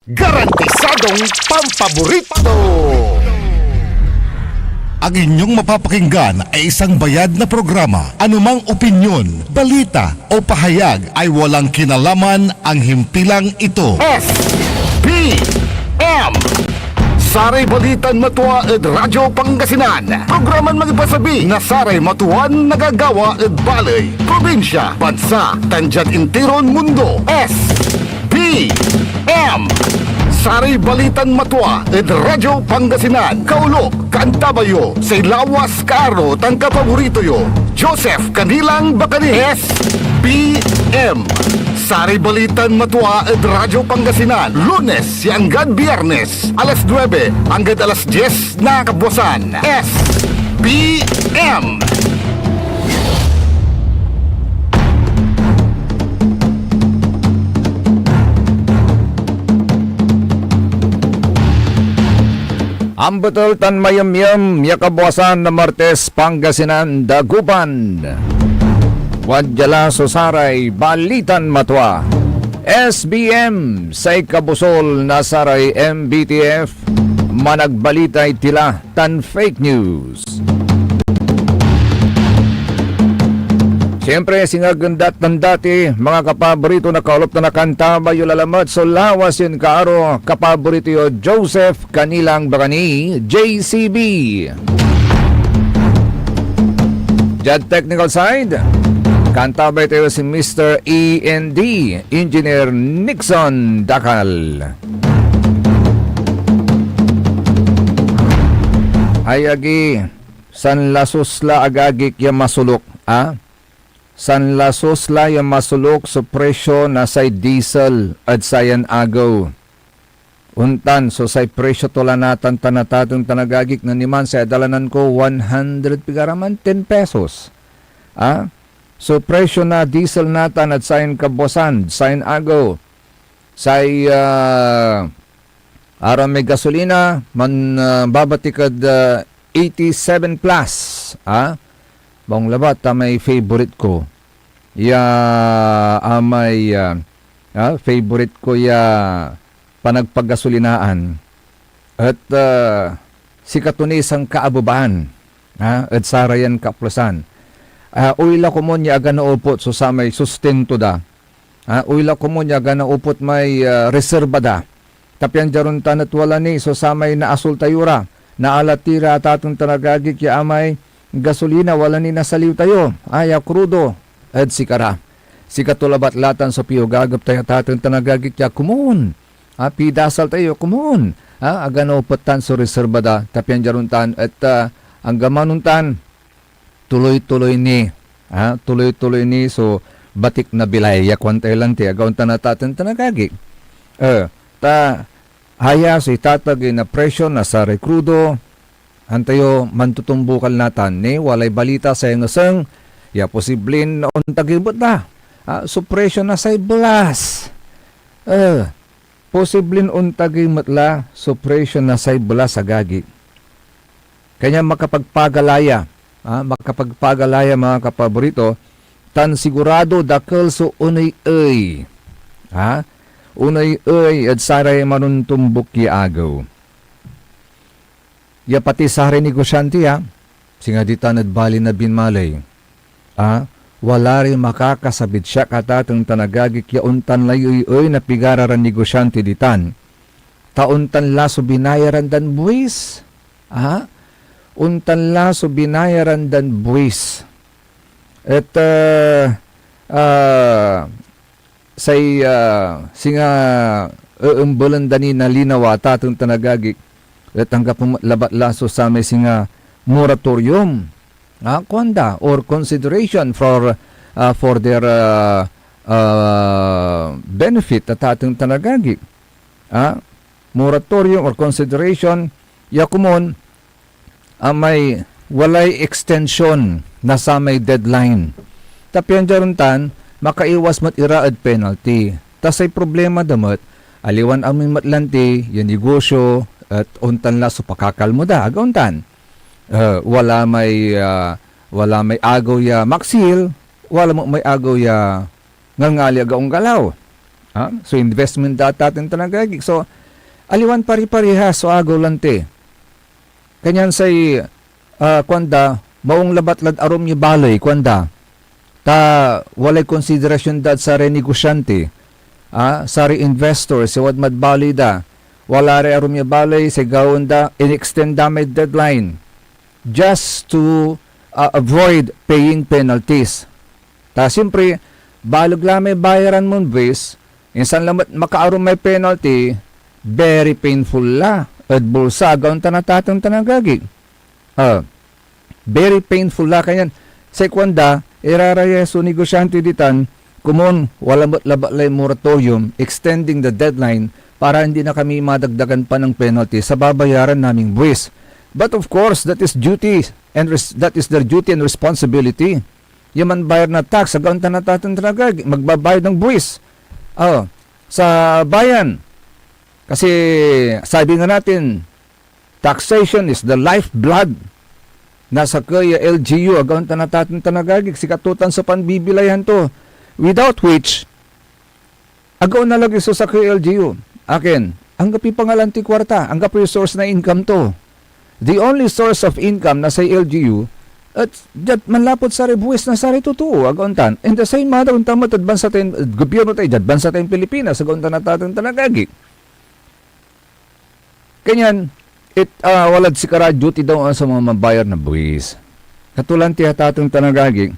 Garantisadong pampaborito! Ang inyong mapapakinggan ay isang bayad na programa. Anumang opinyon, balita o pahayag ay walang kinalaman ang himpilang ito. S.P.M. Saray Balitan Matuwa ed Radyo Pangasinan. Programan magipasabi na Saray Matuan nagagawa ed balay. Probinsya, bansa, tanjat intiron mundo. S.P.M. Saray Balitan Matuwa ed Radyo Pangasinan. Kaulok, Kantabayo, say lawas karo tang kapaborito yo. Joseph Kanilang Bakani. S.P.M. Saray Balitan Matuwa ed Radyo Pangasinan. Lunes hanggang Biyernes, alas 9 hanggang alas 10 na kabuwasan. S.P.M. Ang betul tan mayam-yam yakabuasan na Martes Pangasinan Dagupan. Wadjala Saray Balitan Matuwa. SBM say kabusol na Saray MBTF managbalitay tila tan fake news. Siyempre, singagandat ng dati, mga kapaborito na kaulop na nakanta, bayo lalamat, so lawas yun kaaro, kapaborito yo, Joseph Kanilang Bakani, JCB. Jad technical side, kanta ba ito si Mr. E&D, Engineer Nixon Dakal. Ayagi, san lasusla agagik ya masulok, San lasos la yung masulok sa presyo na say diesel at sayan agaw. Untan, so say presyo tolanatan tanatatong tanagagik na niman sa dalanan ko 100 pigaraman 10 pesos. So presyo na diesel natan at sayan kabosan, sayan agaw. Say aram may gasolina, man babatikad 87 plus. Bang labat may favorite ko. Favorite ko panagpaggasolinaan. At si katunisang kaabubaan. At sarayan kaplusan. Uyla ko mo niya aga na upot so sa may sustento da. Uyla ko mo niya aga na upot may reserva da. Tapyan jaruntan at wala ni so sa may naasul tayura. Naalatira at atong tanagagik ya amay gasolina wala ni nasaliw tayo. Krudo. At sikara. Sikatulabat latan sa piyo gagap tayo tatang tanagagik ya kumun. Pidasal tayo kumun. Agano patan sa reserva da. Tapyan jaruntan at ang gamanuntan tuloy-tuloy ni. Tuloy-tuloy ni so batik na bilay. Yakwan tayo lang tayo. Agawang tanatatan tanagagik. Haya si tatag na presyo na sa rekrudo. Antayo mantutumbukal natan ni walay balita sa ngasang ya posibleng untagibot na. So presyo na say belas. Posibleng untagibot la so presyo na say belas agagi. Kanya makapagpagalaya, mga kapaborito, tan sigurado dakel so unay-ay. Unay-ay at saray manuntumbok ki agaw. Ya pati sa rin negosyante singa di tanad bali na binmalay. Wala rin makakasabit siya katatang tanagagik ya untan layoy na pigararan negosyante ditan. Tauntan laso binayaran dan buwis. Untan laso binayaran dan buwis. At singa umbulan dani na linawa tatang tanagagik. At hanggang labat laso sa may singa moratorium kwanda or consideration for their benefit at ating tanagagi. Moratorium or consideration yakumon may walay extension na sa may deadline. Tapyan jaruntan makaiwas mat iraad penalty. Tas ay problema damat aliwan aming matlanti yung negosyo at untan la so pakakalmo da aguntan. Wala may agaw ya maksil, wala mo may agaw ya ngangali agaong galaw. So investment data atin tanagagik. So aliwan pari-pariha so agaw lante. Kanyan say kwanda maong labatlad arom ni balay kwanda ta walay konsiderasyon dad sa renegosyante sa re-investor si wad madbalida wala re arom ni balay sa gawon da in-extend da may deadline just to avoid paying penalties. Ta siyempre balog lamay bayaran mo bis insan lamat makaarom may penalty very painful la at bulsa gawon tanatatang tanagagig. Very painful la kanyan sa kwanda iraraya so negosyante ditan kumon wala labalay moratorium extending the deadline para hindi na kami madagdagan pa ng penalty sa babayaran naming buwis. But of course that is duty and that is their duty and responsibility. Yaman bayar na tax sa gaunta na tatang tragag magbabayad ng buwis sa bayan. Kasi sabi nga natin taxation is the lifeblood. Nasa kaya LGU, agaw tanatatin tanagagig, sikatutan sa panbibilayan to. Without which, agaw na lagi so sa kaya LGU. Akin, ang gapi pangalanti kwarta, ang gapi source na income to. The only source of income na sa LGU, at jad manlapot sa rebuwis na sa totoo, agaw tan. And the same matter, kung tama, tadban sa tayo, gobyerno tayo, jadban sa tayong Pilipinas, agaw tanatatin tanagagig. Kanyan, walad si kara duty daw sa mga mabayar na buwis. Katulang tiyatatong tanagagig,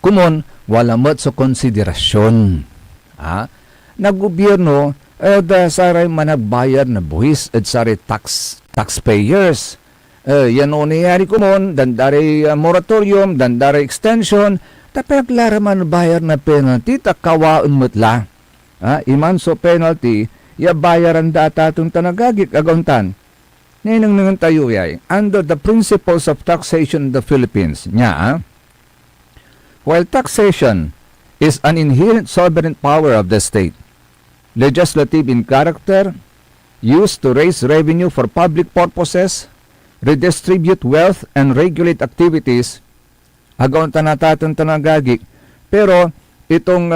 kumon, wala mat sa konsiderasyon. Na gobyerno, saray managbayar na buwis at saray taxpayers. Yan o niyari kumon, dandari moratorium, dandari extension, tapos laraman bayar na penalty, takawaan matla. Iman so penalty, ya bayaran data itong tanagagik agontan. Ninang nangan tayo yay, under the principles of taxation in the Philippines, while taxation is an inherent sovereign power of the state, legislative in character, used to raise revenue for public purposes, redistribute wealth, and regulate activities, agontan natatang tanagagik, pero itong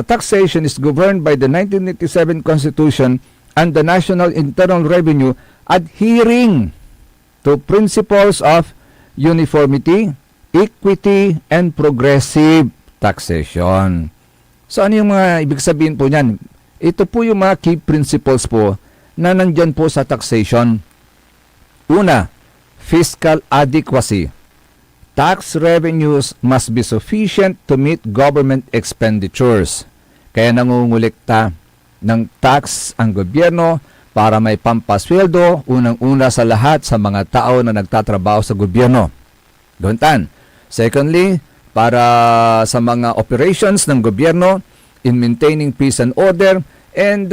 taxation is governed by the 1987 Constitution and the National Internal Revenue adhering to principles of uniformity, equity, and progressive taxation. So ano yung mga ibig sabihin po niyan? Ito po yung mga key principles po na nandyan po sa taxation. Una, fiscal adequacy. Tax revenues must be sufficient to meet government expenditures. Kaya nangungulikta ng tax ang gobyerno para may pampasweldo, unang-una sa lahat sa mga tao na nagtatrabaho sa gobyerno. Guntan. Secondly, para sa mga operations ng gobyerno in maintaining peace and order and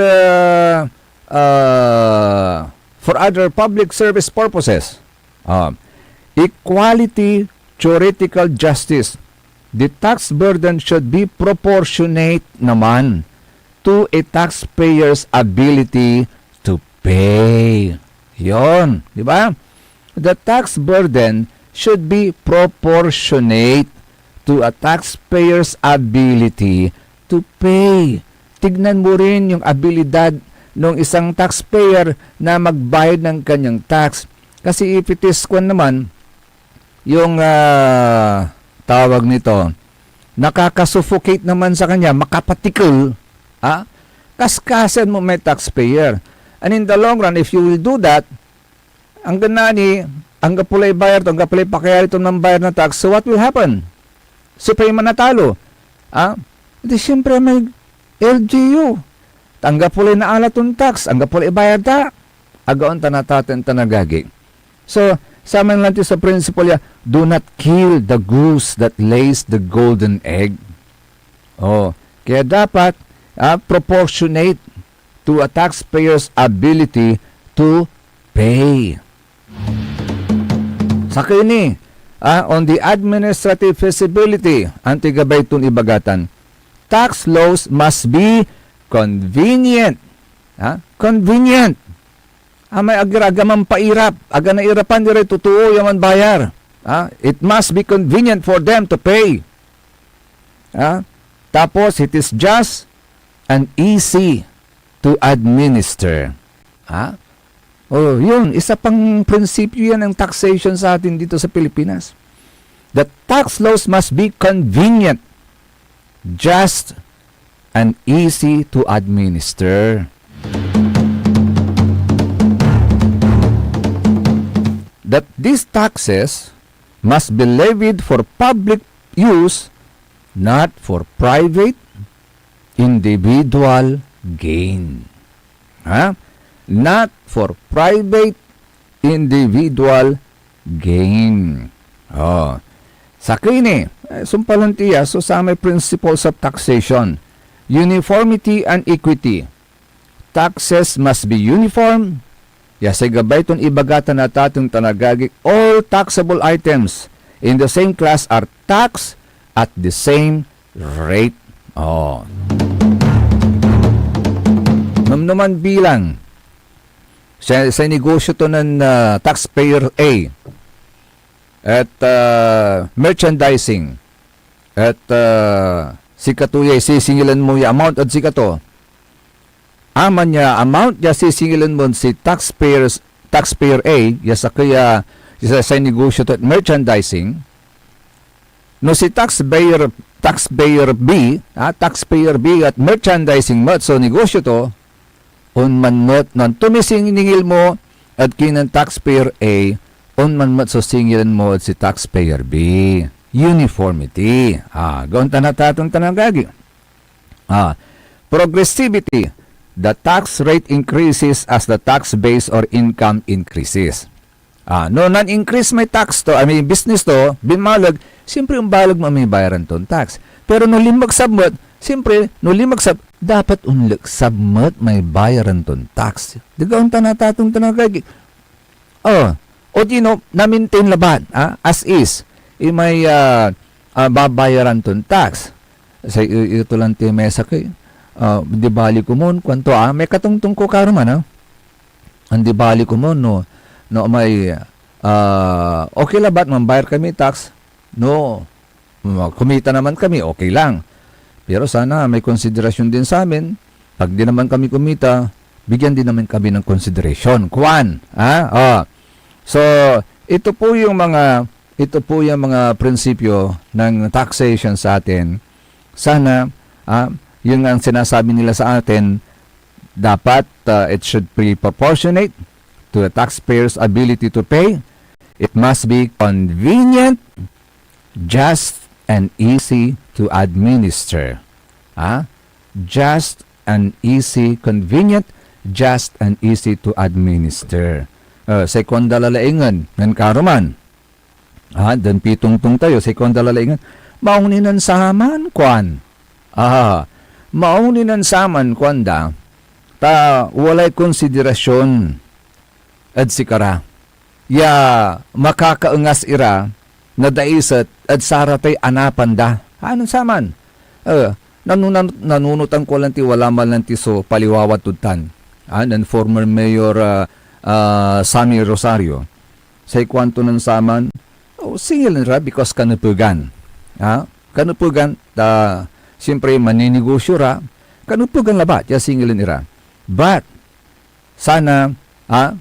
for other public service purposes. Equality, theoretical justice. The tax burden should be proportionate naman to a taxpayer's ability to pay. Yon, di ba? The tax burden should be proportionate to a taxpayer's ability to pay. Tignan mo rin yung abilidad ng isang taxpayer na magbayad ng kanyang tax. Kasi if it is kwan naman, yung tawag nito, nakakasuffocate naman sa kanya, makapatikil, kaskasan mo may taxpayer. And in the long run, if you will do that, ang ganani, ang kapulay bayar to, ang kapulay pakayari to ng bayar na tax, so what will happen? Suprema natalo. Di siyempre may LGU. Ang kapulay na alat yung tax, ang kapulay bayar ta, agaon tanataten tanagagi. So, sama lang sa principle ya, do not kill the goose that lays the golden egg. Kaya dapat proportionate to a taxpayer's ability to pay. Sa kini, on the administrative feasibility, antigabay itong ibagatan, tax laws must be convenient. Convenient. May agaragamang pairap. Aga na irapan dire totoo yaman bayar. It must be convenient for them to pay. Tapos, it is just, and easy to administer. Ha? Oh, yun. Isa pang prinsipyo yan ng taxation sa atin dito sa Pilipinas. The tax laws must be convenient, just, and easy to administer. That these taxes must be levied for public use, not for private, individual gain. Ha? Not for private, individual gain. Oh. Sa kini, sumpalantiya, so sa may principles of taxation, uniformity and equity. Taxes must be uniform. Yasay gabay ton ibagatan na tatong tanagagi, all taxable items in the same class are taxed at the same rate. Oh. Namnaman bilang sa negosyo to ng taxpayer A at merchandising at si katuyay sisingilan mo yung amount at si kato aman niya amount ya sisingilan mo si taxpayer A ya sa kaya sa negosyo to at merchandising no si taxpayer B at merchandising mo so negosyo to man mat nan tumisingil mo at kinang taxpayer A man mat so singilan mo at si taxpayer B. Uniformity. Gawin tanatatong tanagagi. Progressivity. The tax rate increases as the tax base or income increases. No non-increase may tax to, business to, bimalag, siyempre ang balag mo may bayaran ton tax. Pero no limag sabmat, siyempre, no limag dapat unlag sabmat may bayaran ton tax. Digaon tanatatong tanagagi. O dino, na-maintain laban, as is, may babayaran ton tax. Sa ito lang ti mesa kay, di bali ko mo, kwanto, may katungtong ko karuman, ang di bali ko mo, no may, okay labat, mambayar kami tax, no, kumita naman kami, okay lang. Pero sana may konsiderasyon din sa amin, pag di naman kami kumita, bigyan din naman kami ng consideration. Kwan, So, ito po yung mga prinsipyo ng taxation sa atin. Sana, yun ang sinasabi nila sa atin, dapat it should be proportionate to the taxpayer's ability to pay. It must be convenient, just, and easy to administer. Just and easy, convenient, just and easy to administer. Sa kondalalaingan ng karuman. Dan pitungtung tayo sa kondalalaingan. Mauninan saman kwan. Mauninan saman kwan da. Ta walay konsiderasyon at sikara. Ya makakaengas ira na daisat at saratay anapan da. Anong saman? Nanunutan ko lang ti wala man lang ti so paliwawat tutan. Ng former mayor Sammy Rosario sa ikwanto ng saman singil nila because kanupugan siyempre maninegosyo ra kanupugan labat ya singil nila but sana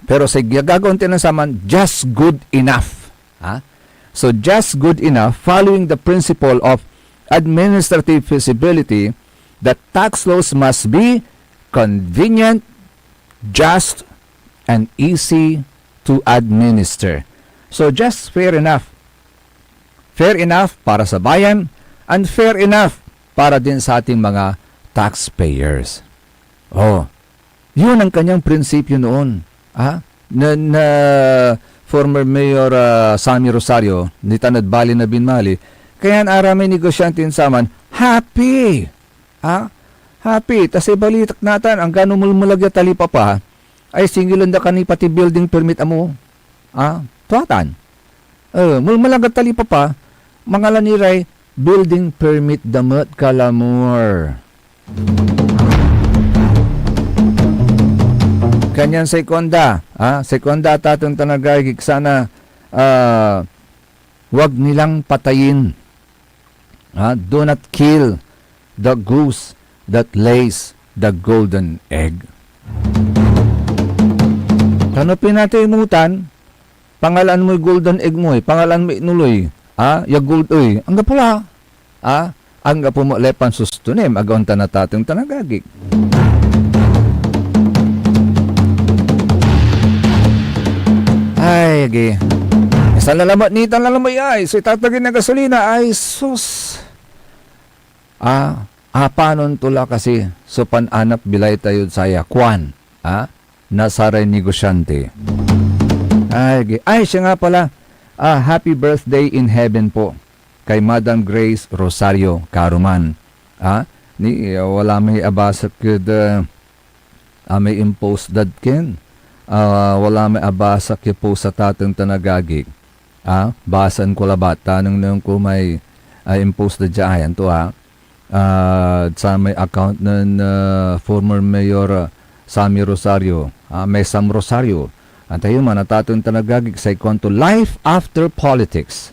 pero sa gagawin ng saman just good enough so just good enough following the principle of administrative feasibility that tax laws must be convenient, just, and easy to administer. So just fair enough. Fair enough para sa bayan and fair enough para din sa ating mga taxpayers. Yun ang kanyang prinsipyo noon. Na former Mayor Sammy Rosario, ni Tanad Bali na Binmali, kaya aramay negosyantin saman, happy. Happy. Tas ibalitak natan, ang gano'ng mulmulagya talipa pa, ay singilan da kani pati building permit amo. Tuatan. Mulmalagat tali pa, mga laniray, building permit damat kalamor. Kanyan sekonda, sekonda tatong tanagay sana wag nilang patayin. Do not kill the goose that lays the golden egg. Kano pinatimutan, pangalan mo'y golden egg mo, pangalan mo inuloy, ya gold, ang pula, ang mo lepan sustunim, agaw na tatong tanagagig. Ay, agi. Isang lalamat nita lalamoy ay, so itatagin na gasolina, ay sus. Panon tula kasi, so pananap bilay tayo saya, kwan, nasaray negosyante. Ay, siya nga pala, happy birthday in heaven po, kay Madam Grace Rosario Caruman. Wala may abasak kid, may impose dadkin. Wala may abasak kid po sa tatang tanagagig. Basan ko labat, tanong nung ko may impose na dyan to sa may account ng former Mayor Sammy Rosario, may Sam Rosario. Antayo man, natatong tanagagig sa ikonto, Life After Politics.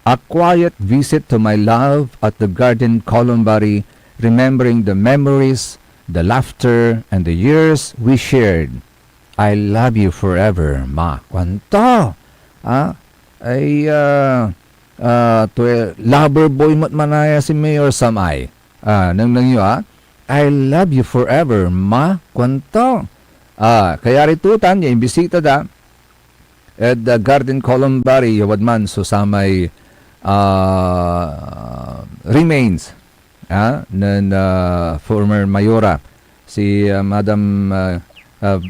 A quiet visit to my love at the Garden Columbari, remembering the memories, the laughter, and the years we shared. I love you forever, ma. Kwanto? Lover boy mat manaya si Mayor Samay. Nang iyo, I love you forever, ma. Kwanto? Kaya ritutan, yung bisita da, at the Garden Columbari, yawadman, so sa may remains ng former Mayora, si Madam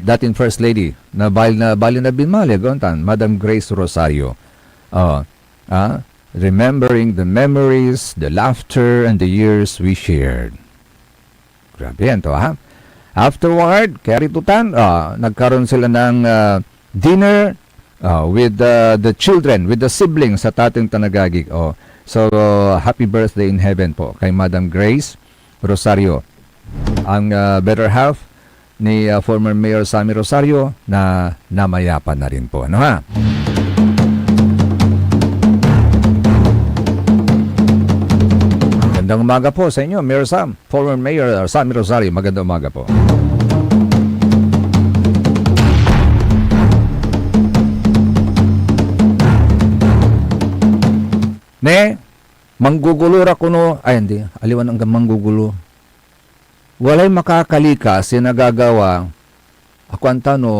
dating First Lady, na bali na binmali, gontan, Madam Grace Rosario. Remembering the memories, the laughter, and the years we shared. Grabe yan to, Afterward, kaya ritutan, nagkaroon sila ng dinner with the children, with the siblings sa tating tanagagig. So, happy birthday in heaven po kay Madam Grace Rosario. Ang better half ni former Mayor Sammy Rosario na namayapan na rin po. Ano ha? Magandang umaga po sa inyo, Mayor Sam. Former Mayor Sammy Rosario, magandang umaga po. Manggugulura ko no, hindi, aliwan ang manggugulo. Walay makakalikas yung nagagawa, ako antano,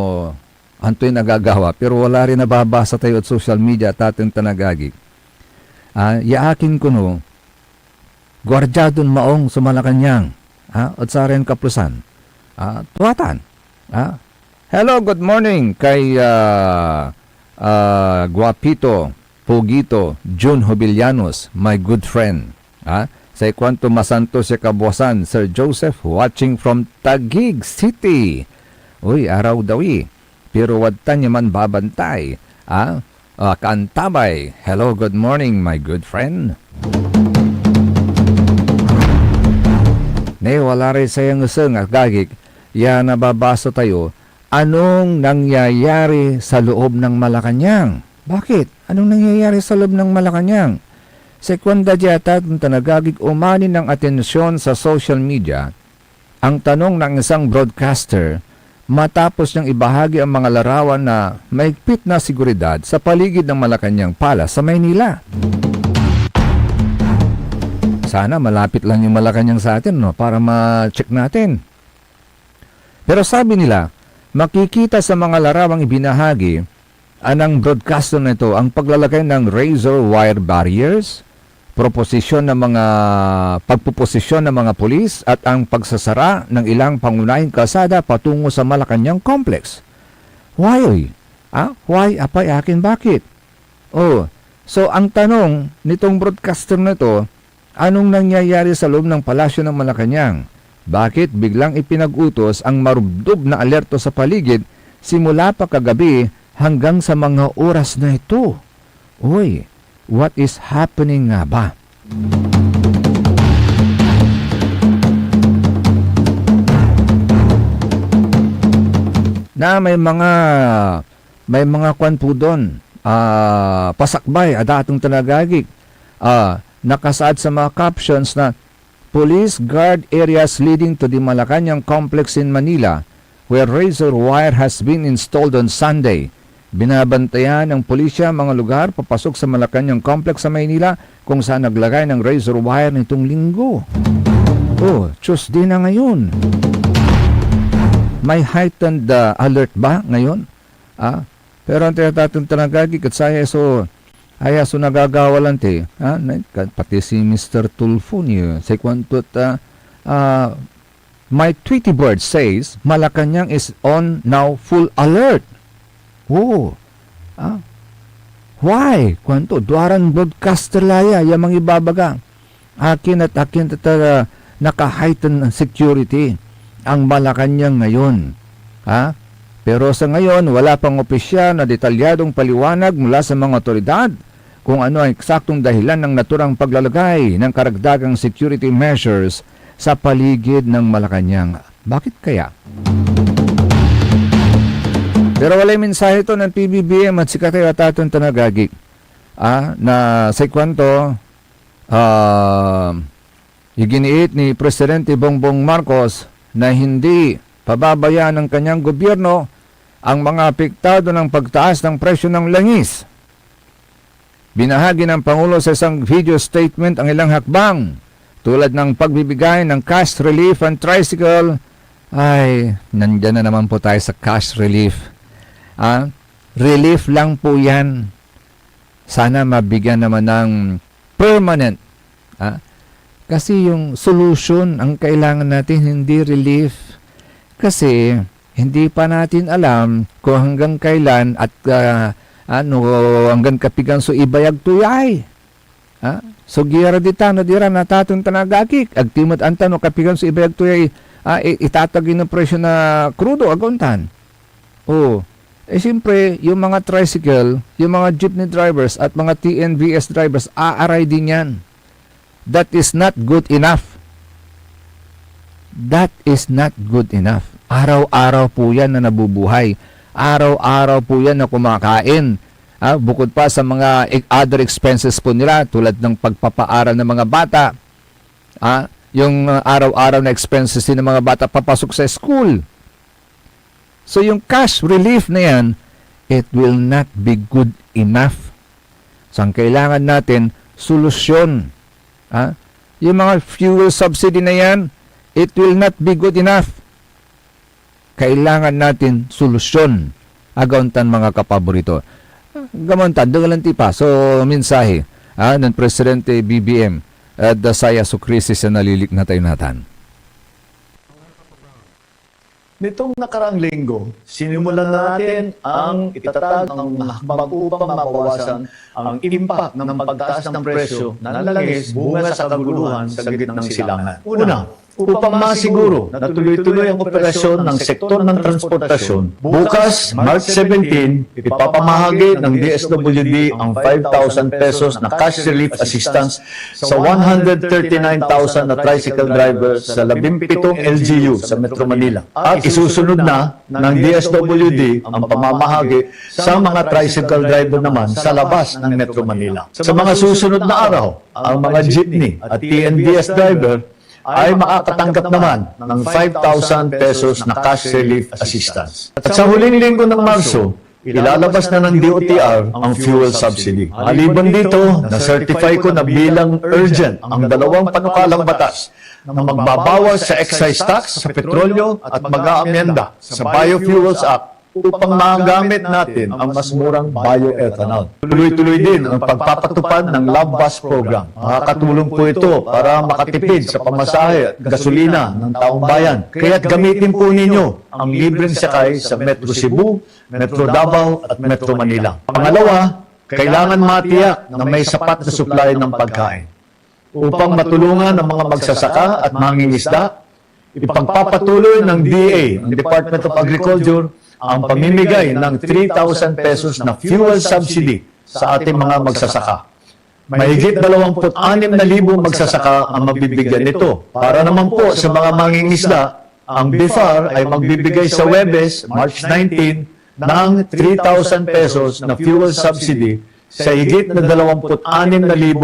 anto'y nagagawa, pero wala rin nababasa tayo at social media at ating tanagagig. Yaakin ko no, gwardyadon maong sumalakanyang, at sa rin kaplusan, tuwatan. Hello, good morning kay Guapito, Pugito, June Hobilianos, my good friend. Sa ikwanto masanto siya kabuasan, Sir Joseph, watching from Taguig City. Uy, araw dawi. Pero wadta niya man babantay. Kaantabay. Hello, good morning, my good friend. Wala rin sayang usang gagig. Nababasa tayo, anong nangyayari sa loob ng Malacanang? Bakit? Anong nangyayari sa loob ng Malacanang? Sekwanda diyata tanagagig umani ng atensyon sa social media ang tanong ng isang broadcaster matapos niyang ibahagi ang mga larawan na mahigpit na seguridad sa paligid ng Malacanang Palace sa Maynila. Sana malapit lang yung Malacanang sa atin, no, para ma-check natin. Pero sabi nila, makikita sa mga larawang ibinahagi anang broadcaster nito ang paglalagay ng razor wire barriers, pagpuposisyon ng mga pulis at ang pagsasara ng ilang pangunahing kalsada patungo sa Malacanang Complex. Why? Why? Apay akin, bakit? So ang tanong nitong broadcaster nito, anong nangyayari sa loob ng palasyo ng Malacanang? Bakit biglang ipinag-utos ang marubdob na alerto sa paligid simula pa kagabi hanggang sa mga oras na ito? What is happening nga ba? Na may mga kwan po doon, pasakbay, adatong tanagagig, nakasaad sa mga captions na police guard areas leading to the Malacanang complex in Manila, where razor wire has been installed on Sunday. Binabantayan ng pulisya mga lugar papasok sa Malacanang complex sa Maynila kung saan naglagay ng razor wire nitong linggo. Oh, Tuesday na ngayon. May heightened alert ba ngayon? Pero ang tinatatong tanagagi kat saya so nagagawalan te. Pati si Mr. Tulfo niyo. Sa kwantot, my Tweety Bird says, Malacanang is on now full alert. Oh. Why? Kwanto, duaran broadcaster laya, yamang ibabaga. Akin at naka-heighten security ang Malacanang ngayon. Pero sa ngayon, wala pang opisyal na detalyadong paliwanag mula sa mga otoridad kung ano ang eksaktong dahilan ng naturang paglalagay ng karagdagang security measures sa paligid ng Malacanang. Bakit kaya? Pero walay mensahe ito ng PBBM at Secretary Ataton Tanagagi na sa kwanto iginiit ni Presidente Bongbong Marcos na hindi pababayaan ng kanyang gobyerno ang mga apektado ng pagtaas ng presyo ng langis. Binahagi ng Pangulo sa isang video statement ang ilang hakbang tulad ng pagbibigay ng cash relief and tricycle. Ay, nandyan na naman po tayo sa cash relief. Relief lang po yan. Sana mabigyan naman ng permanent. Kasi yung solution ang kailangan natin, hindi relief. Kasi hindi pa natin alam kung hanggang kailan at hanggang kapigan so ibayag tuyay. So gira dita no dira natatong tanagakik agtimot anta no kapigan so ibayag tuyay itatagin ng presyo na krudo agontan. Siyempre, yung mga tricycle, yung mga jeepney drivers at mga TNVS drivers, aaray din yan. That is not good enough. That is not good enough. Araw-araw po yan na nabubuhay. Araw-araw po yan na kumakain. Bukod pa sa mga other expenses po nila, tulad ng pagpapaaral ng mga bata. Yung araw-araw na expenses din ng mga bata papasok sa school. So yung cash relief na yan, it will not be good enough. So ang kailangan natin, solusyon. Yung mga fuel subsidy na yan, it will not be good enough. Kailangan natin solusyon. Agauntan mga kapaborito. Gamontan, doon pa. So mensahe ng Presidente BBM at Dasaya sa krisis na nalilik na tayo natan. Nitong nakaraang linggo, sinimulan na natin ang itatag ng hakbang upang mabawasan ang impact ng pagtaas ng presyo ng langis bunga sa kaguluhan sa gitna ng silangan. Una, upang masiguro na tuloy-tuloy ang operasyon ng sektor ng transportasyon, bukas, March 17, ipapamahagi ng DSWD ang 5,000 pesos na cash relief assistance sa 139,000 na tricycle drivers sa 17 LGU sa Metro Manila. At isusunod na ng DSWD ang pamamahagi sa mga tricycle driver naman sa labas ng Metro Manila. Sa mga susunod na araw, ang mga jeepney at TNVS driver ay makakatanggap naman ng 5,000 pesos na cash relief assistance. At sa huling linggo ng Marso, ilalabas na ng DOTR ang fuel subsidy. Maliban dito, na-certify ko na bilang urgent ang dalawang panukalang batas na magbabawas sa excise tax sa petrolyo at mag-aamyenda sa Biofuels Act upang magamit natin ang mas murang bioethanol. Tuloy-tuloy din ang pagpapatupad ng Love Bus Program. Makakatulong po ito para makatipid sa pamasahe at gasolina ng taong bayan. Kaya't gamitin po ninyo ang libreng sakay sa Metro Cebu, Metro Davao at Metro Manila. Pangalawa, kailangan matiyak na may sapat na supply ng pagkain. Upang matulungan ang mga magsasaka at mangingisda, ipagpapatuloy ng DA, ng Department of Agriculture, ang pamimigay ng 3,000 pesos na fuel subsidy sa ating mga magsasaka. Mahigit 26,000 magsasaka ang mabibigyan nito. Para naman po sa mga mangingisda, ang BIFAR ay magbibigay sa Huwebes, March 19, ng 3,000 pesos na fuel subsidy sa higit na 26,000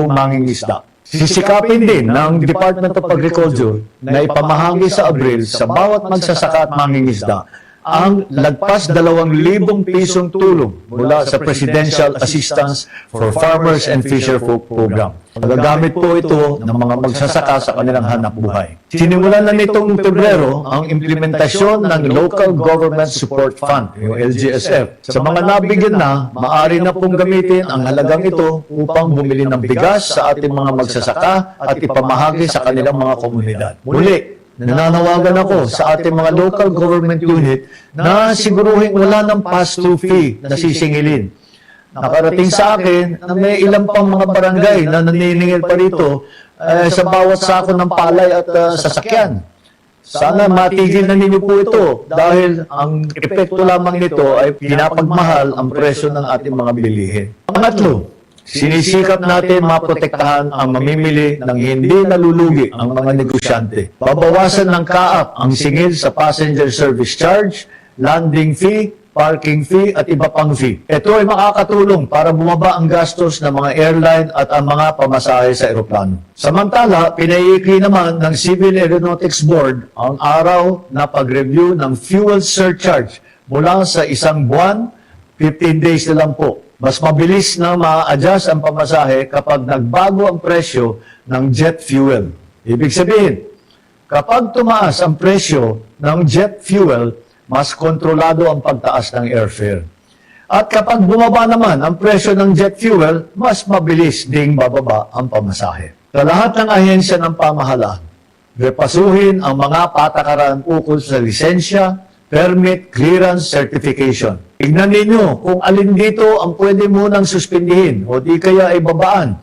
mangingisda. Sisikapin din ng Department of Agriculture na ipamahagi sa Abril sa bawat magsasaka at mangingisda ang lagpas 2,000 pisong tulong mula sa Presidential Assistance for Farmers and Fisherfolk Program. Magagamit po ito ng mga magsasaka sa kanilang hanap buhay. Sinimulan na nitong Pebrero ang implementasyon ng Local Government Support Fund, yung LGSF. Sa mga nabigyan na, maaari na pong gamitin ang halagang ito upang bumili ng bigas sa ating mga magsasaka at ipamahagi sa kanilang mga komunidad. Muli, nananawagan ako sa ating mga local government unit na siguruhin wala ng pass-through fee na sisingilin. Nakarating sa akin na may ilang pang mga barangay na naniningil pa rito sa bawat sako ng palay at sasakyan. Sana matigil na ninyo po ito dahil ang epekto lamang nito ay pinapagmahal ang presyo ng ating mga bilihin. Pangatlo, sinisikap natin maprotektahan ang mamimili ng hindi nalulugi ang mga negosyante. Babawasan ng kaap ang singil sa passenger service charge, landing fee, parking fee at iba pang fee. Ito ay makakatulong para bumaba ang gastos ng mga airline at ang mga pamasahe sa eroplano. Samantala, pinaiikli naman ng Civil Aeronautics Board ang araw na pag-review ng fuel surcharge mula sa 1 buwan, 15 days na lang po. Mas mabilis na ma-adjust ang pamasahe kapag nagbago ang presyo ng jet fuel. Ibig sabihin, kapag tumaas ang presyo ng jet fuel, mas kontrolado ang pagtaas ng airfare. At kapag bumaba naman ang presyo ng jet fuel, mas mabilis ding bababa ang pamasahe. Sa lahat ng ahensya ng pamahalaan, repasuhin ang mga patakaran ukol sa lisensya, permit, clearance, certification. Tignan ninyo kung alin dito ang pwede munang suspindihin o di kaya ay babaan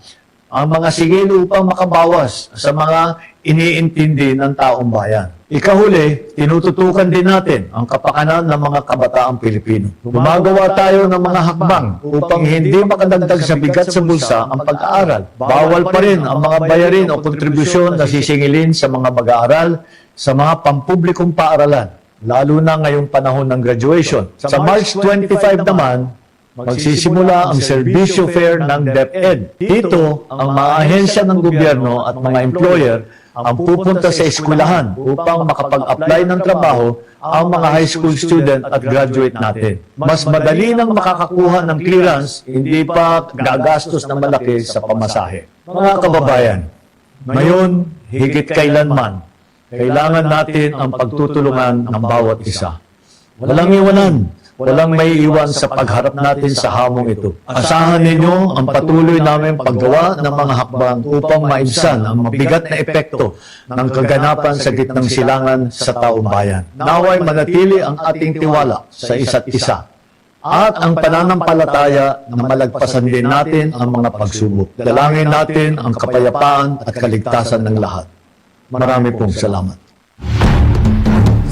ang mga sigil upang makabawas sa mga iniintindi ng taong bayan. Ikahuli, tinututukan din natin ang kapakanan ng mga kabataang Pilipino. Gumagawa tayo ng mga hakbang upang hindi makadagdag sa bigat sa bulsa ang pag-aaral. Bawal pa rin ang mga bayarin o kontribusyon na sisingilin sa mga mag-aaral sa mga pampublikong paaralan, lalo na ngayong panahon ng graduation. Sa March 25 naman, magsisimula ang serbisyo fair ng DepEd. Dito, ang mga ahensya ng gobyerno at mga employer ang pupunta sa eskwelahan upang makapag-apply ng trabaho ang mga high school student at graduate natin. Mas madali nang makakakuha ng clearance, hindi pa gagastos ng malaki sa pamasahe. Mga kababayan, ngayon, higit kailanman, kailangan natin ang pagtutulungan ng bawat isa. Walang iwanan, walang may iwan sa pagharap natin sa hamong ito. Asahan ninyo ang patuloy namin paggawa ng mga hakbang upang maibsan ang mabigat na epekto ng kaganapan sa gitnang silangan sa taong bayan. Naway manatili ang ating tiwala sa isa't isa at ang pananampalataya na malagpasan din natin ang mga pagsubok. Dalangin natin ang kapayapaan at kaligtasan ng lahat. Marami pong salamat.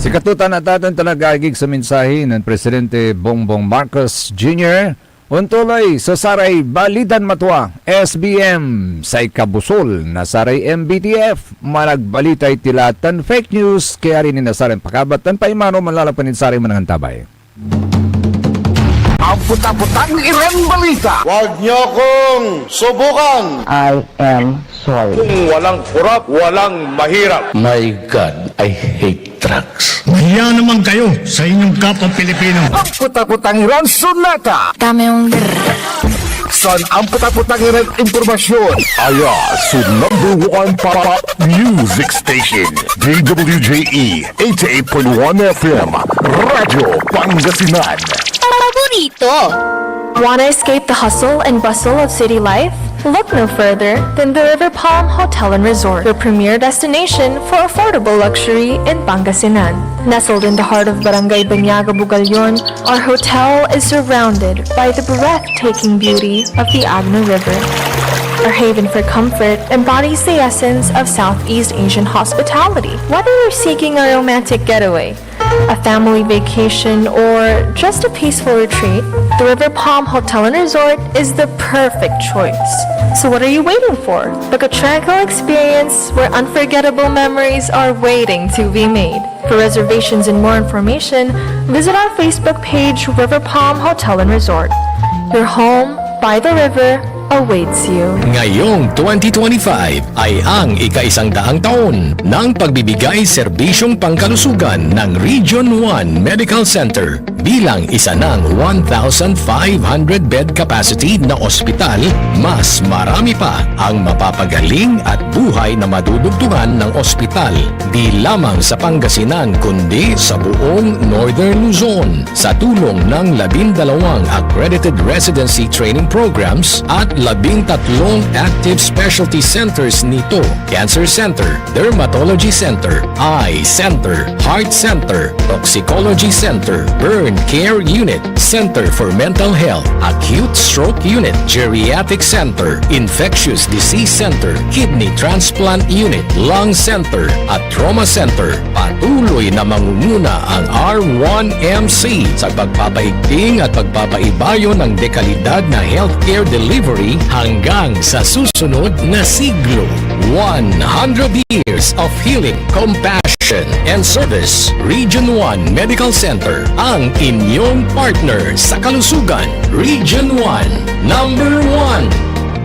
Si katutan at atin talagagig sa mensahe ng Presidente Bongbong Marcos Jr. Untuloy sa saray Balitan Matwa, SBM sa ikabusol na saray MBTF. Managbalitay tilatan fake news kaya rin inasarin pakabatan pa imano malalapanin saray manangan tabay. Ang puta-putang Iren Balita. Huwag niyo kong subukan. I am sorry. Kung walang kurap, walang mahirap. My God, I hate drugs. Hiya naman kayo sa inyong kapwa Pilipino. Ang puta-putang Iren Sunata. Dame un Son ang puta-putang Iren Impormasyon. Aya sa #1 pop music station. DWJE 88.1 FM. Radyo Pangasinan. favorito. Want to escape the hustle and bustle of city life? Look no further than the River Palm Hotel and Resort, your premier destination for affordable luxury in Pangasinan. Nestled in the heart of Barangay Banyaga, Bugalyon, our hotel is surrounded by the breathtaking beauty of the Agno River. Our haven for comfort embodies the essence of Southeast Asian hospitality. Whether you're seeking a romantic getaway, a family vacation, or just a peaceful retreat, the River Palm Hotel and Resort is the perfect choice. So what are you waiting for? Book a tranquil experience where unforgettable memories are waiting to be made. For reservations and more information, visit our Facebook page, River Palm Hotel and Resort. Your home by the river, awaits you. Ngayong 2025 ay ang ika-100 taon ng pagbibigay serbisyong pangkalusugan ng Region 1 Medical Center bilang isa ng 1,500-bed capacity na ospital. Mas marami pa ang mapapagaling at buhay na madudugtungan ng ospital di lamang sa Pangasinan kundi sa buong Northern Luzon sa tulong ng 12 accredited residency training programs at 13 active specialty centers nito: Cancer Center, Dermatology Center, Eye Center, Heart Center, Toxicology Center, Burn Care Unit, Center for Mental Health, Acute Stroke Unit, Geriatric Center, Infectious Disease Center, Kidney Transplant Unit, Lung Center at Trauma Center. Patuloy na mangunguna ang R1MC sa pagpapaigting at pagpapaibayo ng dekalidad na healthcare delivery hanggang sa susunod na siglo. 100 years of healing, compassion, and service. Region 1 Medical Center, ang inyong partner sa kalusugan. Region 1, number 1.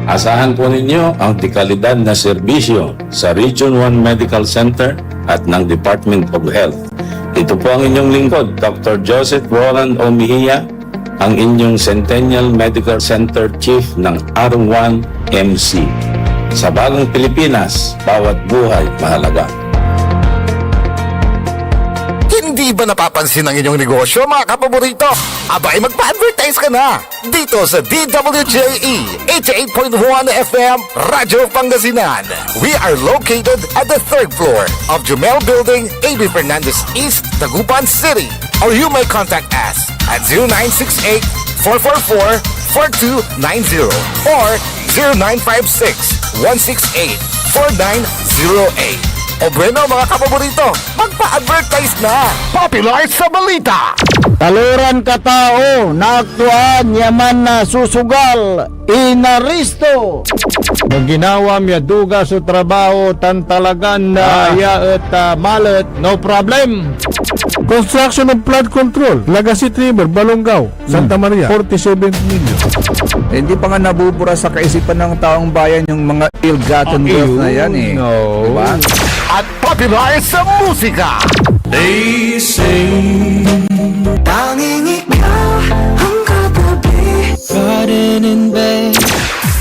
Asahan po ninyo ang dekalidad na serbisyo sa Region 1 Medical Center at ng Department of Health. Ito po ang inyong lingkod, Dr. Joseph Roland O. Mejia, ang inyong Centennial Medical Center Chief ng R1 MC. Sa bagong Pilipinas, bawat buhay mahalaga. Hindi ba napapansin ang inyong negosyo, mga kapaborito? Abay, magpa-advertise ka na dito sa DWJE 88.1 FM Radyo Pangasinan. We are located at the 3rd floor of Jumel Building, A.B. Fernandez East, Tagupan City. Or you may contact us at 0968-444-4290 or 0956-168-4908. O bueno, mga kapaborito, magpa-advertise na! Popular sa balita! Taluran ka tao, naaktuan yaman na susugal, inaristo. Nung ginawa miya duga sa trabaho, tan talagan na iya at malet, no problem. Construction of flood control, Lagasit River, Balongaw, Santa Maria, 47 million. Hindi pa nga nabubura sa kaisipan ng taong bayan yung mga ill-gotten wealth na yan eh. No. Diba? At popular sa musika!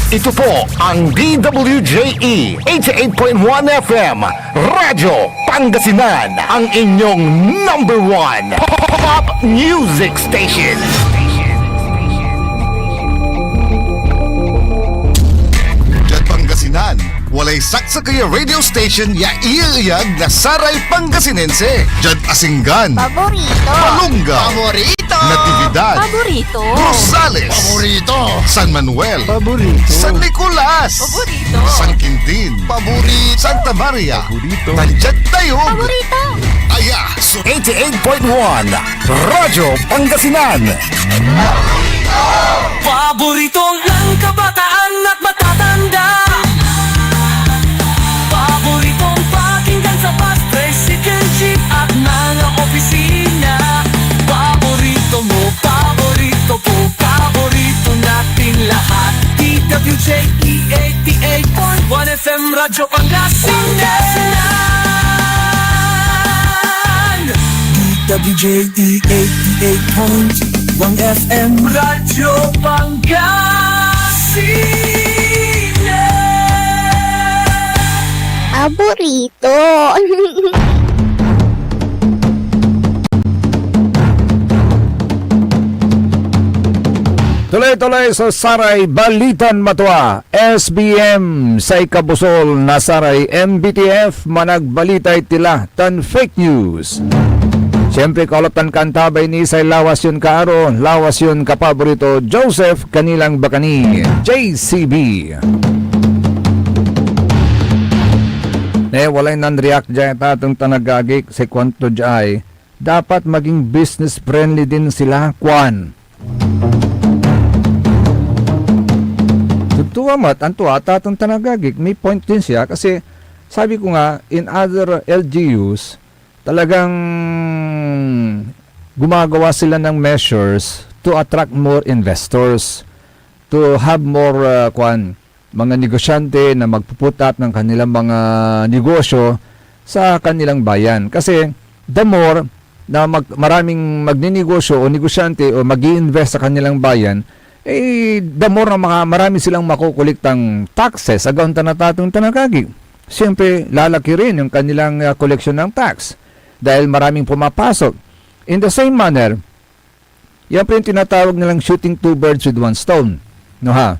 Ito po ang DWJE 88.1 FM Radyo Pangasinan, ang inyong number 1 pop music station. Diyan Pangasinan, walay saksa kaya radio station ya iiyag na saray Pangasinense. Diyan Asinggan, Paborito. Malunga, Paborito. Natividad, Paborito. Rosales, Paborito, San Manuel, Paborito. San Nicolas, Paborito. San Quintin, Paborito, Santa Maria, Paborito. Nandiyan tayo. Paborito. Aya, so 88.1 Radyo Pangasinan. Paborito ng kabataan at matatanda. Paboritong pakinggan sa bus, tricycle, jeep at mga opisina. Paborito mo, paborito ko, paborito natin lahat. DWJE 88.1 FM Radyo Pangasinan. DWJE 88.1 FM Radyo Pangasinan. Paborito. Tuloy-tuloy sa Saray Balitan Matwa, SBM sa ikabusol na Saray MBTF managbalitay tila tan fake news. Siyempre kalaptan kantabay ni Isay lawas yun kaaro, lawas yun kapaborito Joseph Kanilang Bakani, JCB. Walay nan-react dyan tatong tanagagik sa kwanto dyan, dapat maging business friendly din sila, kwan. Tuwa mat, ang tuwa, tatong tanagagik, may point din siya kasi sabi ko nga, in other LGUs, talagang gumagawa sila ng measures to attract more investors. to have more mga negosyante na magpuputat ng kanilang mga negosyo sa kanilang bayan. Kasi the more na maraming magninegosyo o negosyante o mag-i-invest sa kanilang bayan, the more na marami silang makukuliktang taxes agaw tanatatong tanakagi. Siyempre, lalaki rin yung kanilang collection ng tax dahil maraming pumapasok. In the same manner, yan po yung tinatawag nilang shooting two birds with one stone. No ha?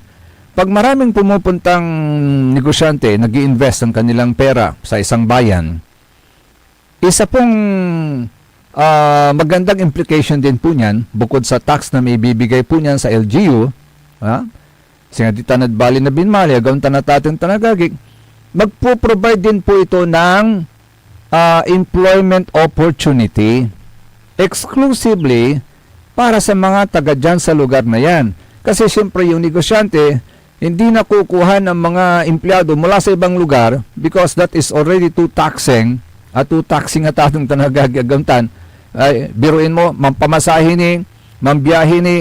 Pag maraming pumupuntang negosyante, nag-i-invest ang kanilang pera sa isang bayan, isa pong magandang implication din po niyan, bukod sa tax na may bibigay po niyan sa LGU, singadita bali na binmali, agawin tanatatin tanagagig, magpo-provide din po ito ng employment opportunity exclusively para sa mga taga dyan sa lugar na yan. Kasi siyempre yung negosyante, hindi na kukuha ng mga empleyado mula sa ibang lugar because that is already too taxing at atong tanagagamtan. Ay, biruin mo, mampamasahin ni, mambiyahin ni,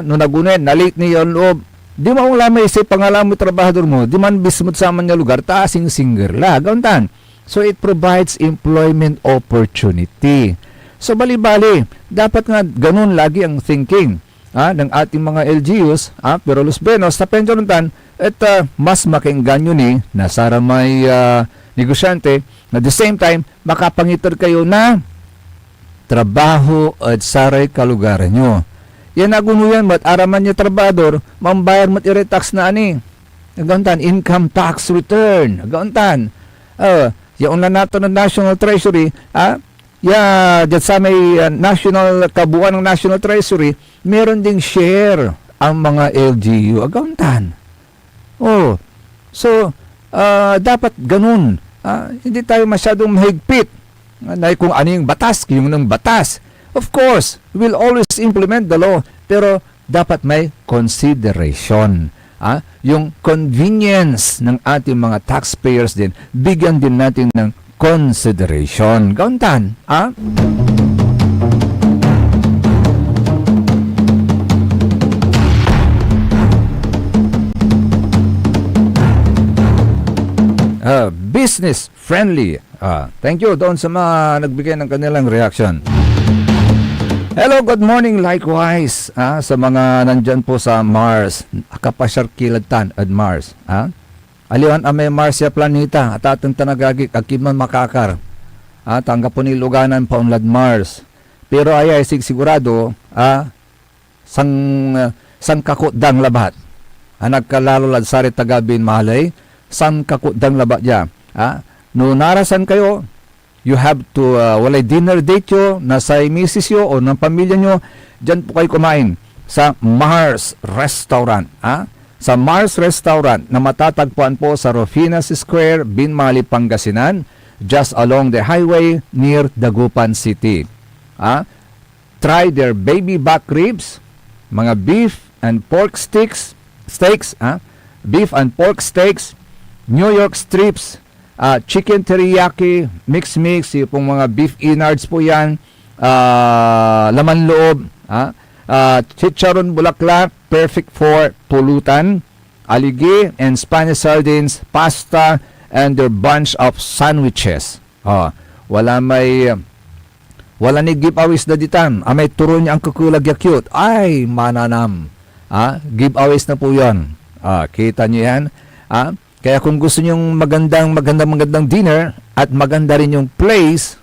no nagunin, na-late ni yung loob. Di mo lamay isip pangalan mo trabahador mo, di man bismut sa man nga lugar, taasing singer la, gauntan. So it provides employment opportunity. So bali-bali, dapat nga ganun lagi ang thinking ng ating mga LGUs, pero los benos, sa pensionuntan, mas makingganyo ni nasara may negosyante, na the same time, makapangitor kayo na trabaho at saray kalugaran nyo. Yan agunuyan mat araman niya trabador, mambayar mat iretax na ani. Nagauntan, income tax return. Nagauntan. Yung na nato ng National Treasury, dyan sa may national kabuuan ng National Treasury, meron ding share ang mga LGU. Agauntan. So, dapat ganun. Hindi tayo masyadong mahigpit. Kung ano yung batas, yung ng batas. Of course, we'll always implement the law, pero dapat may consideration. Yung convenience ng ating mga taxpayers din, bigyan din natin ng consideration. Gauntan, business friendly. Thank you doon sa mga nagbigay ng kanilang reaction. Hello, good morning likewise sa mga nandyan po sa Mars. Akapasyar kilatan at Mars. Aliwan amay Mars ya planeta at atong tanagagik akiman makakar. Tanggap po ni Luganan paunlad Mars. Pero ayay sigurado sang kakudang labat. Nagkalalulad sari tagabin mahalay sang kakudang labat ya. No narasan kayo, you have to walay dinner date yo na sa misis yo o ng pamilya nyo, dyan po kayo kumain sa Mars Restaurant. Sa Mars Restaurant na matatagpuan po sa Rufinas Square, Binmali, Pangasinan, just along the highway near Dagupan City. Try their baby back ribs, mga beef and pork steaks, beef and pork steaks, New York strips, chicken teriyaki, mix, yung pong mga beef innards po yan, laman loob, chicharon bulaklak, perfect for pulutan, aligi and Spanish sardines, pasta, and their bunch of sandwiches. Wala ni giveaways na ditan. May turo niya ang kukulag ya cute. Ay, mananam. Giveaways na po yan. Kita niyo yan. Kaya kung gusto niyo magandang dinner at maganda rin yung place,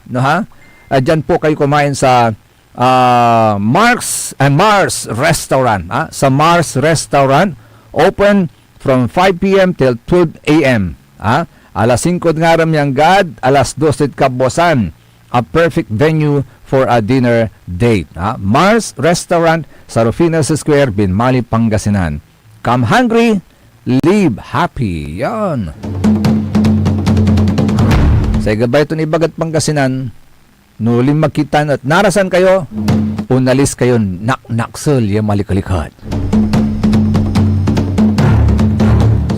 dyan po kayo kumain sa Mars Restaurant. Sa Mars Restaurant, open from 5 p.m. till 12 a.m. Alas 5 nga ram yang gad, alas 12 kabosan. A perfect venue for a dinner date. Mars Restaurant sa Rufinas Square, Binmali, Pangasinan. Come hungry, live happy. Yan. Say goodbye to ni Bagat Pangasinan. Nulim magkitan at narasan kayo, unalis kayo naknaksel yung malikalikad.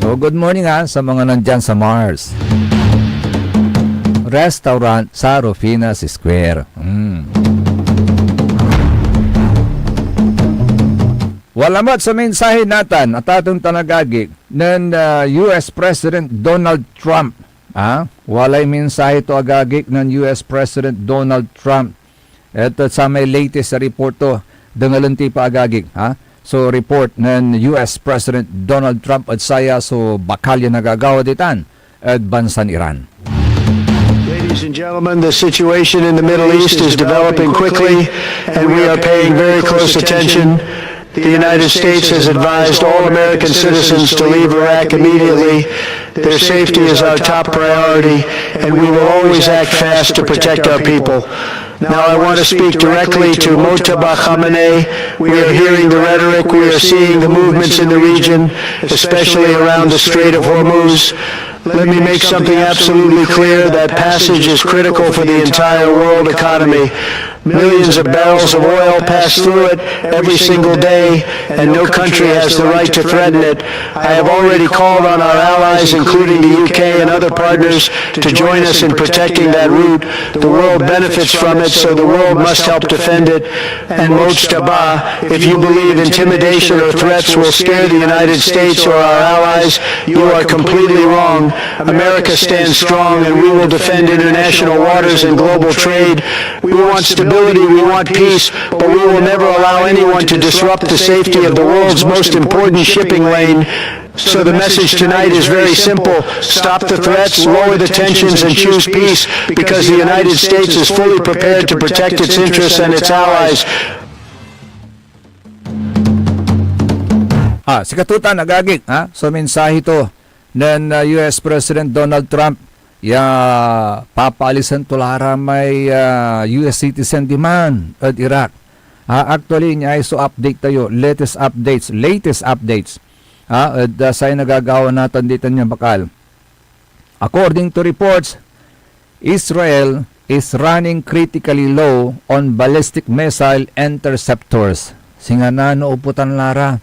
So good morning sa mga nandyan sa Mars Restaurant sa Rufinas Square. Walamat sa mensahe natin at atong tanagagi ng US President Donald Trump. Walay mensahe to agagik ng US President Donald Trump. Ito sa may latest na report to, dangalanti pa agagik. So report ng US President Donald Trump at saya so bakalya nagagawa ditan at bansan Iran. Ladies and gentlemen, the situation in the Middle East is developing quickly and we are paying very close attention. The United States has advised all American citizens to leave Iraq immediately. Their safety is our top priority, and we will always act fast to protect our people. Now I want to speak directly to Mojtaba Khamenei. We are hearing the rhetoric, we are seeing the movements in the region, especially around the Strait of Hormuz. Let me make something absolutely clear. That passage is critical for the entire world economy. Millions of barrels of oil pass through it every single day, and no country has the right to threaten it. I have already called on our allies, including the UK and other partners, to join us in protecting that route. The world benefits from it, so the world must help defend it. And Mojtaba, if you believe intimidation or threats will scare the United States or our allies, you are completely wrong. America stands strong, and we will defend international waters and global trade. We want stability. We want peace, but we will never allow anyone to disrupt the safety of the world's most important shipping lane. So the message tonight is very simple. Stop the threats, lower the tensions, and choose peace, because the United States is fully prepared to protect its interests and its allies. Si katutan agagik, so mensahe to ng US President Donald Trump. Papaalisan tulara may US citizen demand at Iraq. Actually, niya so update tayo, latest updates. At sa nagagawa natin dito niya bakal. According to reports, Israel is running critically low on ballistic missile interceptors. Singa na nauputan lara.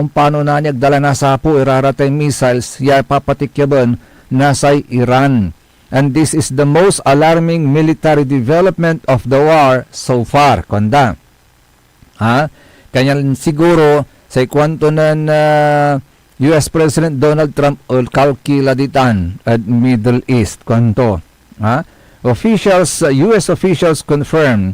Paano na niya dala na sa po iraratay missiles, papatikyaban nasa Iran. And this is the most alarming military development of the war so far. Kanda. Kanya siguro sa ikwanto ng US President Donald Trump o kalkila ditan at Middle East. Kwanto. US officials confirm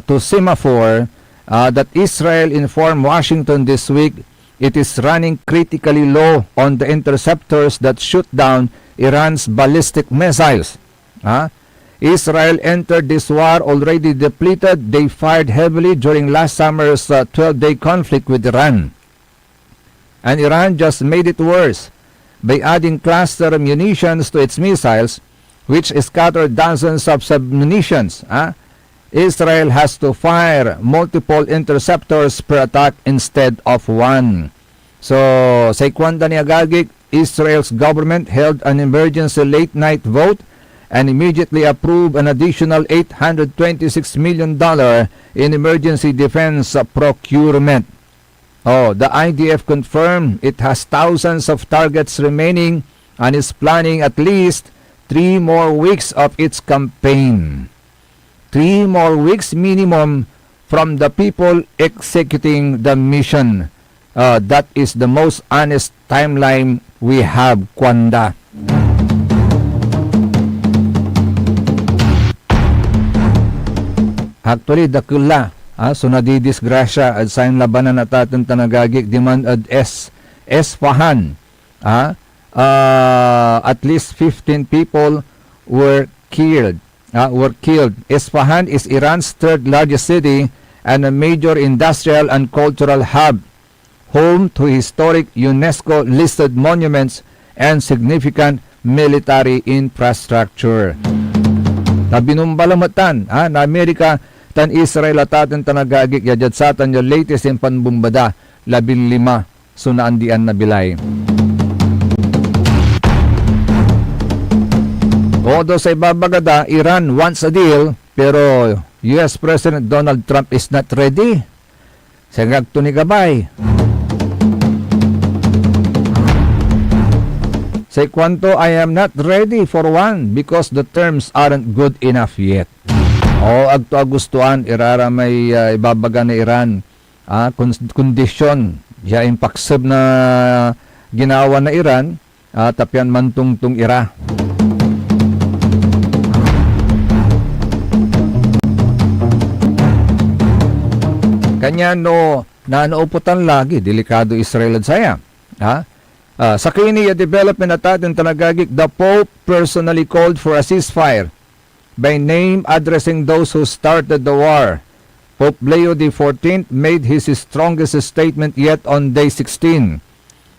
to Semaphore that Israel informed Washington this week it is running critically low on the interceptors that shoot down Iran's ballistic missiles. Israel entered this war already depleted. They fired heavily during last summer's 12-day conflict with Iran. And Iran just made it worse by adding cluster munitions to its missiles, which scattered dozens of submunitions. Israel has to fire multiple interceptors per attack instead of one. So, sa ikwanda ni Agagik, Israel's government held an emergency late-night vote and immediately approved an additional $826 million in emergency defense procurement. The IDF confirmed it has thousands of targets remaining and is planning at least 3 more weeks of its campaign. 3 more weeks minimum from the people executing the mission. That is the most honest timeline we have, Kwanda. Actually, dakula. So nadidisgrasya at sa labanan at ating tanagagik demand at Esfahan. At least 15 people were killed. Esfahan is Iran's third largest city and a major industrial and cultural hub, home to historic UNESCO-listed monuments and significant military infrastructure. Binumbalamatan na Amerika tan Israel at atin tanagagik yajad sa tan yung latest yung panbumbada 15 sunaandian na bilay. Although sa ibabagada, Iran wants a deal, pero US President Donald Trump is not ready. Sa gagto ni Gabay. Say kwanto, I am not ready for one because the terms aren't good enough yet. Agto agustuan, irara may ibabaga na Iran kondisyon ya impaksab na ginawa na Iran tapyan mantungtung ira. Kanya no nanauputan lagi delikado Israel at saya. Sa kini development at ating tanagagik, the Pope personally called for a ceasefire by name addressing those who started the war. Pope Leo XIV made his strongest statement yet on day 16.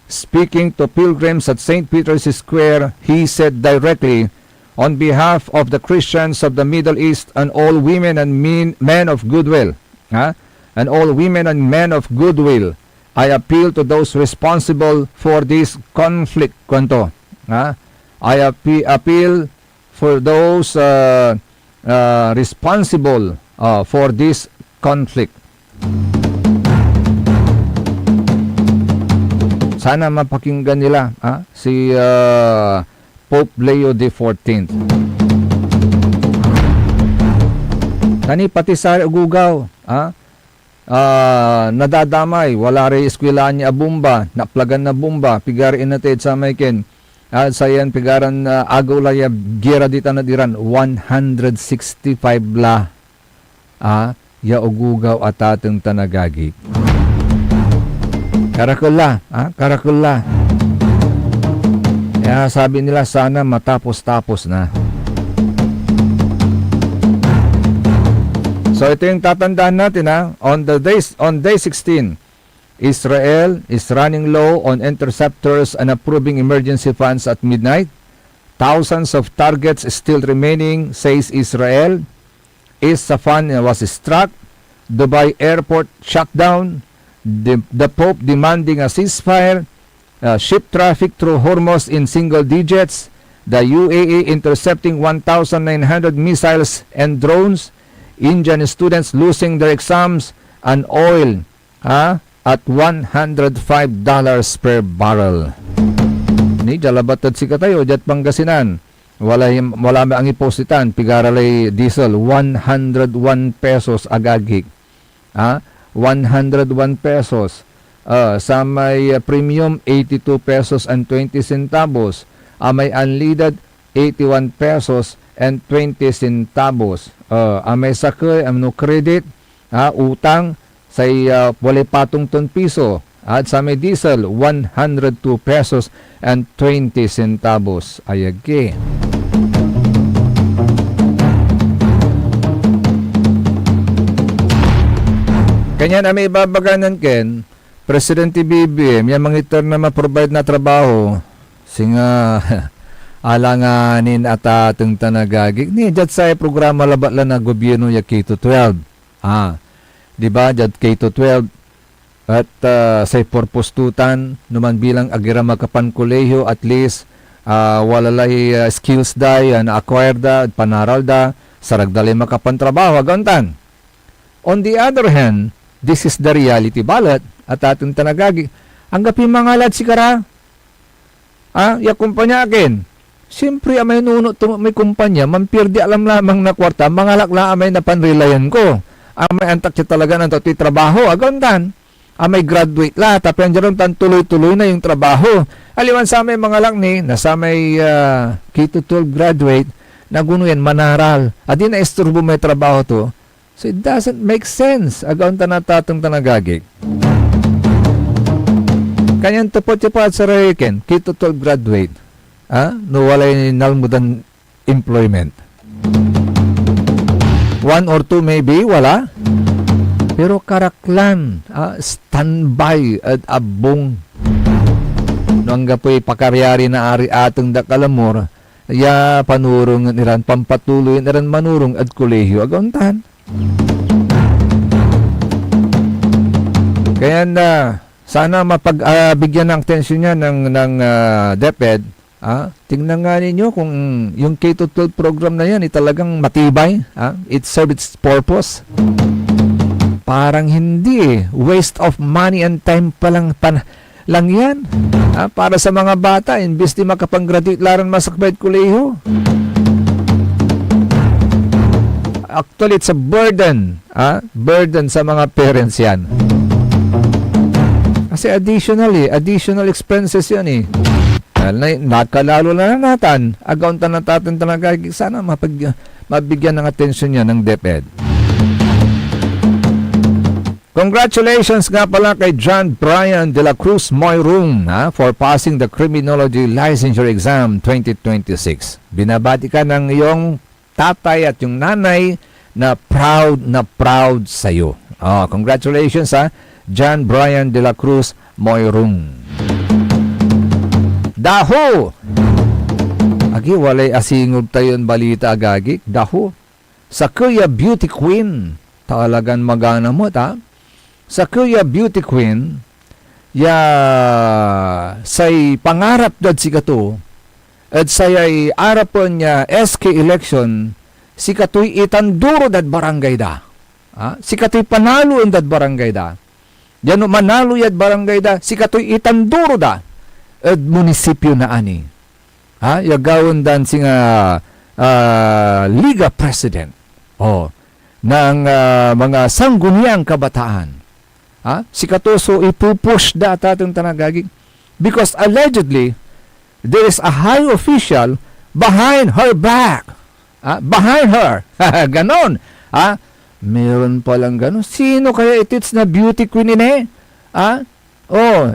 Speaking to pilgrims at St. Peter's Square, he said directly, on behalf of the Christians of the Middle East and all women and men of goodwill, and all women and men of goodwill, I appeal to those responsible for this conflict. I appeal for those responsible for this conflict. Sana mapakinggan nila si Pope Leo XIV. Tani pati sa ugugaw, nadadamay, wala rin eskwelaan niya bomba, naplagan na bomba, pigarin natin sa maykin. Sayan pigaran agaw laya gira dita na diran 165 la. Ya ugugaw at atong tanagagi. Karakula, karakula. Ya sabi nila sana matapos-tapos na. So ito yung tatandaan natin on day 16, Israel is running low on interceptors and approving emergency funds at midnight. Thousands of targets still remaining, says Israel. Isfahan was struck. Dubai airport shut down. The Pope demanding a ceasefire. Ship traffic through Hormuz in single digits. The UAE intercepting 1,900 missiles and drones. Indian students losing their exams, and oil at $105 per barrel. Ni jalabatad si katayo jat Pangasinan. Wala ang ipositan pigaralay diesel 101 pesos agagik. 101 pesos. Sa may premium 82 pesos and 20 centavos. May unleaded 81 pesos and 20 centavos. May sakay, no credit, utang, say wala patong ton piso. At sa may diesel, 102 pesos and 20 centavos. Ayagi. Kanya na may babaganan ken, Presidente BBM, yung mga itar na ma-provide na trabaho, singa alanganin at atong tanagagig. Ni, dyan sa programa labat lang na gobyerno ya K-12. Di ba, dyan K-12. At sa purpose tutan, naman bilang agira makapan kolehiyo, at least, walalay skills da, na-acquire da, panaral da, saragdali makapan trabaho, agantan. On the other hand, this is the reality ballot, at atong tanagagig. Ang gapi mga lad si kara, ya kumpanya akin, siyempre, amay nunot may kumpanya, mampirdi alam lamang na kwarta, mga lakla amay na panrelayan ko. Amay antak siya talaga ng tati trabaho, agantan. Amay graduate la, tapi ang dyan tuloy-tuloy na yung trabaho. Aliwan sa amay mga lakni, na sa may K-12 graduate, naguno yan, manaral. Adi na isturbo may trabaho to. So it doesn't make sense. Agantan na tatong tanagagig. Kanyang tupot siya pa at sa Rayken, K-12 graduate. No walay nalmudan employment. 1 or 2 maybe, wala. Pero karaklan, standby at abong. Nung gapoy pakaryari na ari atong dakalamor, ya panurong niran, pampatuloy niran manurong at kolehiyo, aguntan. Kaya na, sana mapagbigyan ng atensyon niya ng DepEd. Tingnan nga ninyo kung yung K-12 program na yan talagang matibay. It served its purpose. Parang hindi. Waste of money and time pa lang yan. Para sa mga bata, imbis di makapang-graduate laran masakbayad kolehiyo. Actually, it's a burden. Burden sa mga parents yan. Kasi additional expenses yan eh. Nakalalo na natin. Agauntan na natin talaga. Sana mabigyan ng atensyon yan ng DepEd. Congratulations nga pala kay John Brian de la Cruz Moyrung for passing the Criminology Licensure Exam 2026. Binabati ka ng iyong tatay at yung nanay na proud sa'yo. Congratulations John Brian de la Cruz Moyrung. Daho! Agi, walay asingod tayon balita agagi. Daho. Sa Kuya Beauty Queen, talagang magana mo sa Kuya Beauty Queen, say pangarap dad si kato, at say arapon niya SK election, si kato'y itanduro dad barangay da. Si kato'y panalo dad barangay da. Yan manalo yad barangay da, si kato'y itanduro da, at munisipyo na ani. Yagawon dan si nga Liga President. Ng mga sangguniang kabataan. Si Katoso ipupush data itong tanagagig because allegedly there is a high official behind her back. Behind her. Ganon. Meron palang ganon. Sino kaya itits na beauty queen ini?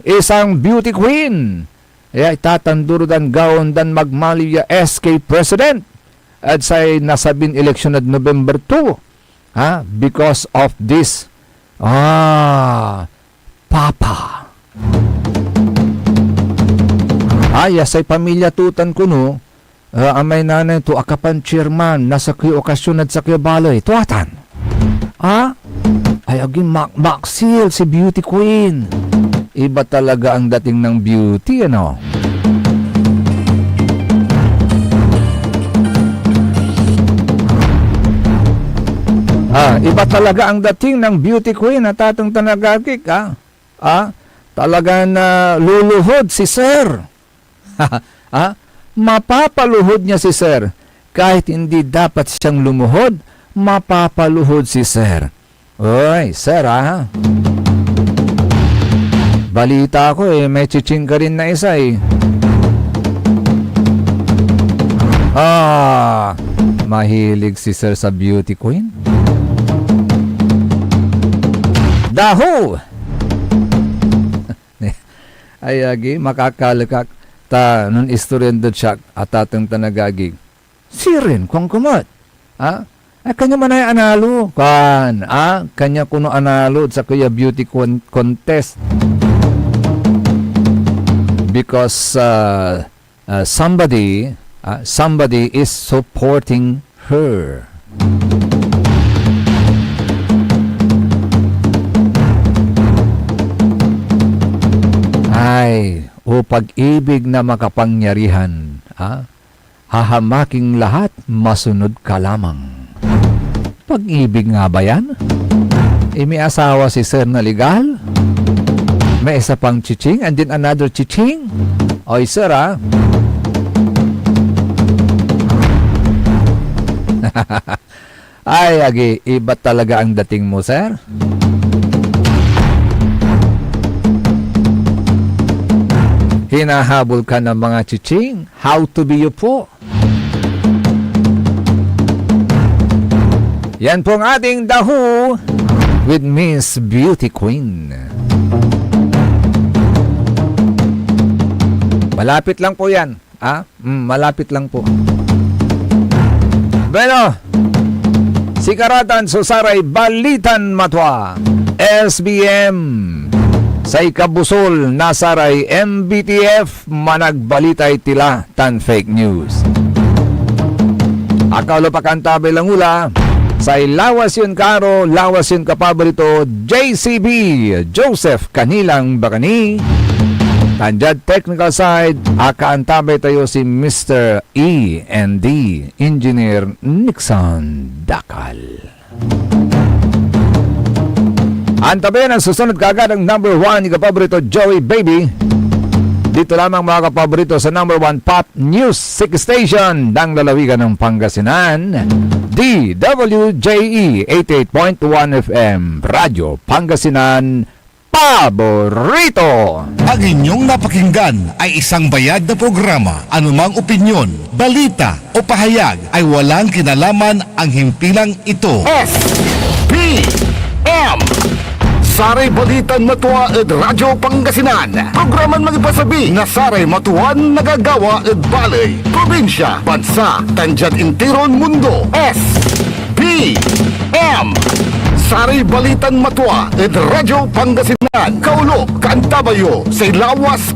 Isang beauty queen. Itatanduro dan gaon dan magmaliya SK President. At say nasabing election at November 2. Because of this Papa. Say pamilya tutan ko no. Amay nanay to akapan chairman nasa kuy okasyon at sa kuy baloy. Tuatan. Ay aging maksil si beauty queen. Iba talaga ang dating ng beauty, ano? Iba talaga ang dating ng beauty queen at atong tanagagik, talaga na luluhod si sir. Mapapaluhod niya si sir. Kahit hindi dapat siyang lumuhod, mapapaluhod si sir. Oy, sir, balita ko may chiching ka rin na isa mahilig si sir sa beauty queen. Daho! Ayagi, makakalakak nun istoryan doon siya at atong tanagagig. Sirin, kung kumot. Kanya man ay analo. Kanya kuno analo sa kuya beauty contest. Because somebody is supporting her. Pag-ibig na makapangyarihan, hahamaking lahat, masunod ka lamang. Pag-ibig nga ba yan? May asawa si sir na legal? May isa pang chiching and then another chiching? Oy sir Agi, iba talaga ang dating mo sir. Hinahabol ka ng mga chiching. How to be you po. Yan pong ating daho with Miss Beauty Queen. Malapit lang po yan. Malapit lang po. Bueno, sikaratan susaray balitan matwa. SBM. Sa ikabusol, nasaray MBTF, managbalitay tila tan fake news. Akalo pa kantabe lang ula, sa lawas yun karo, lawas yun kapaborito, JCB, Joseph Kanilang Bakani. Tanjad technical side, akaantabe tayo si Mr. E&D, Engineer Nixon Dakal. Antabi ang susunod kaagad ang number 1 ni kapaborito Joey Baby. Dito lamang mga kapaborito sa number 1 Pop News 6 Station ng lalawigan ng Pangasinan, DWJE 88.1 FM Radyo Pangasinan paborito. Ang inyong napakinggan ay isang bayad na programa. Anumang opinyon, balita o pahayag ay walang kinalaman ang himpilang ito. S-P-M Saray Balitan Matwa ed Radyo Pangasinan. Programan magipasabi na Saray Matuan nagagawa ed balay. Probinsya, bansa, tandyan intiron mundo. S-P-M Saray Balitan Matwa ed Radyo Pangasinan. Kaulo, Kantabayo, sa Lawas,